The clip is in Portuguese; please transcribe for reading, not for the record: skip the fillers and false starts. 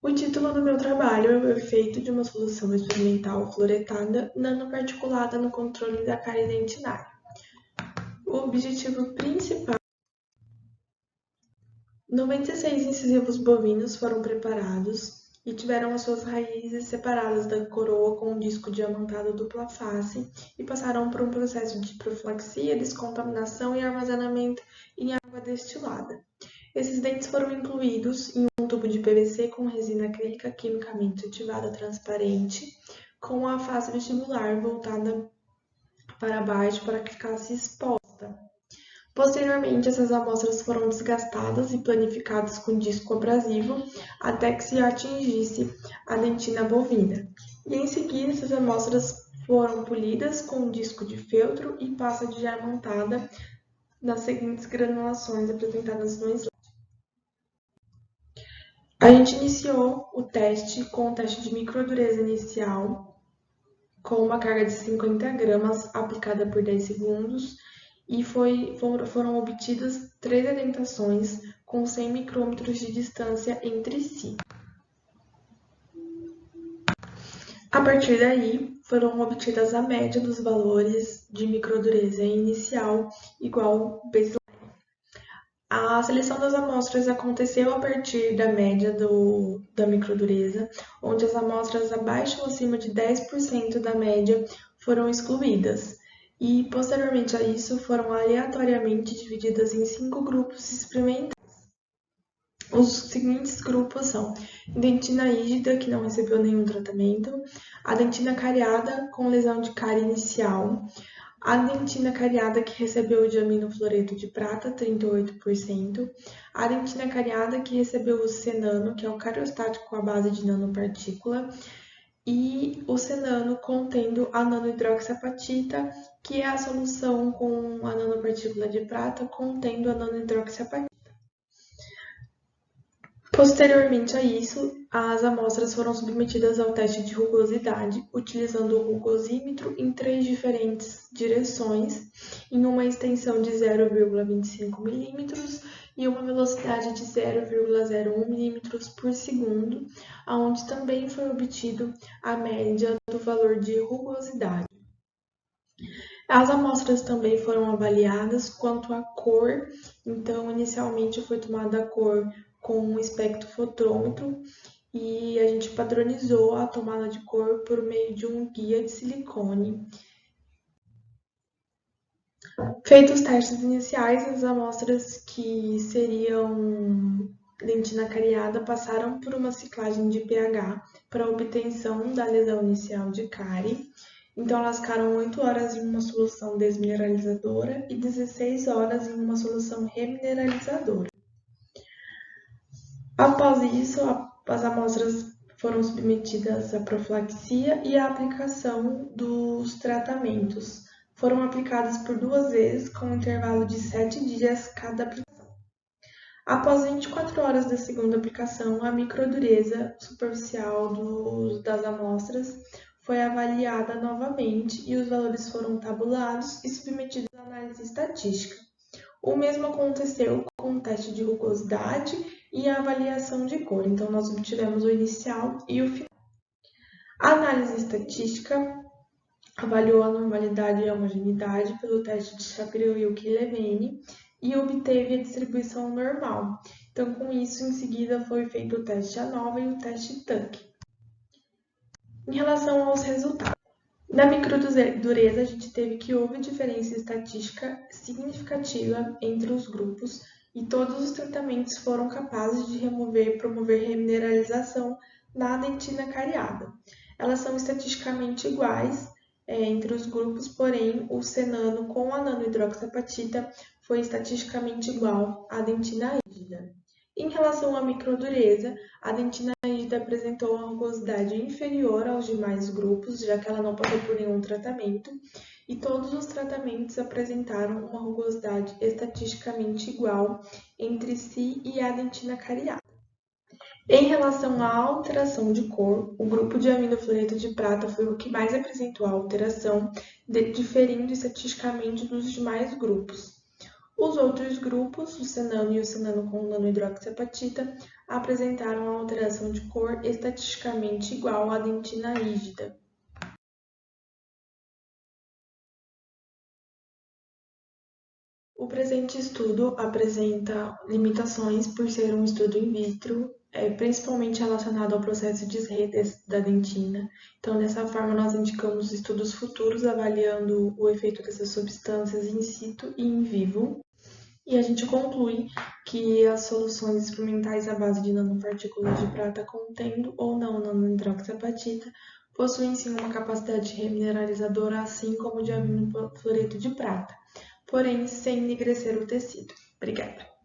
O título do meu trabalho é o efeito de uma solução experimental fluoretada nanoparticulada no controle da cárie dentinária. O objetivo principal: 96 incisivos bovinos foram preparados e tiveram as suas raízes separadas da coroa com um disco diamantado dupla face e passaram por um processo de profilaxia, descontaminação e armazenamento em água destilada. Esses dentes foram incluídos em um tubo de PVC com resina acrílica quimicamente ativada transparente, com a face vestibular voltada para baixo para que ficasse exposta. Posteriormente, essas amostras foram desgastadas e planificadas com disco abrasivo até que se atingisse a dentina bovina. E em seguida, essas amostras foram polidas com um disco de feltro e pasta diamantada nas seguintes granulações apresentadas no slide. A gente iniciou o teste com o teste de microdureza inicial, com uma carga de 50 gramas aplicada por 10 segundos, e foram obtidas 3 edentações com 100 micrômetros de distância entre si. A partir daí, foram obtidas a média dos valores de microdureza inicial igual baseline. A seleção das amostras aconteceu a partir da média da microdureza, onde as amostras abaixo ou acima de 10% da média foram excluídas, e posteriormente a isso foram aleatoriamente divididas em 5 grupos experimentais. Os seguintes grupos são dentina rígida, que não recebeu nenhum tratamento, a dentina cariada com lesão de cárie inicial, a dentina cariada que recebeu o diaminofluoreto de prata, 38%, a dentina cariada que recebeu o cenano, que é o cariostático à base de nanopartícula, e o cenano contendo a nanohidroxiapatita, que é a solução com a nanopartícula de prata contendo a nanohidroxiapatita. Posteriormente a isso, as amostras foram submetidas ao teste de rugosidade, utilizando o rugosímetro em 3 diferentes direções, em uma extensão de 0,25 mm e uma velocidade de 0,01 mm por segundo, onde também foi obtido a média do valor de rugosidade. As amostras também foram avaliadas quanto à cor, então inicialmente foi tomada a cor com um espectrofotômetro e a gente padronizou a tomada de cor por meio de um guia de silicone. Feitos os testes iniciais, as amostras que seriam dentina cariada passaram por uma ciclagem de pH para obtenção da lesão inicial de cárie. Então, elas ficaram 8 horas em uma solução desmineralizadora e 16 horas em uma solução remineralizadora. Após isso, as amostras foram submetidas à profilaxia e à aplicação dos tratamentos. Foram aplicadas por 2 vezes, com um intervalo de 7 dias cada aplicação. Após 24 horas da segunda aplicação, a microdureza superficial das amostras foi avaliada novamente e os valores foram tabulados e submetidos à análise estatística. O mesmo aconteceu com o teste de rugosidade e a avaliação de cor. Então, nós obtivemos o inicial e o final. A análise estatística avaliou a normalidade e a homogeneidade pelo teste de Shapiro-Wilk-Levene e obteve a distribuição normal. Então, com isso, em seguida, foi feito o teste ANOVA e o teste Tuck. Em relação aos resultados, na microdureza, a gente teve que houve diferença estatística significativa entre os grupos e todos os tratamentos foram capazes de promover remineralização na dentina cariada. Elas são estatisticamente iguais entre os grupos, porém o cenano com a nanohidroxiapatita foi estatisticamente igual à dentina rígida. Em relação à microdureza, a dentina rígida apresentou uma rugosidade inferior aos demais grupos, já que ela não passou por nenhum tratamento, e todos os tratamentos apresentaram uma rugosidade estatisticamente igual entre si e a dentina cariada. Em relação à alteração de cor, o grupo de aminofluoreto de prata foi o que mais apresentou a alteração, diferindo estatisticamente dos demais grupos. Os outros grupos, o cenano e o cenano com nanohidroxiapatita, apresentaram alteração de cor estatisticamente igual à dentina rígida. O presente estudo apresenta limitações por ser um estudo in vitro, principalmente relacionado ao processo de redes da dentina. Então, dessa forma, nós indicamos estudos futuros avaliando o efeito dessas substâncias in situ e in vivo. E a gente conclui que as soluções experimentais à base de nanopartículas de prata contendo ou não nanohidroxiapatita possuem sim uma capacidade remineralizadora, assim como o de aminofluoreto de prata, porém sem enegrecer o tecido. Obrigada.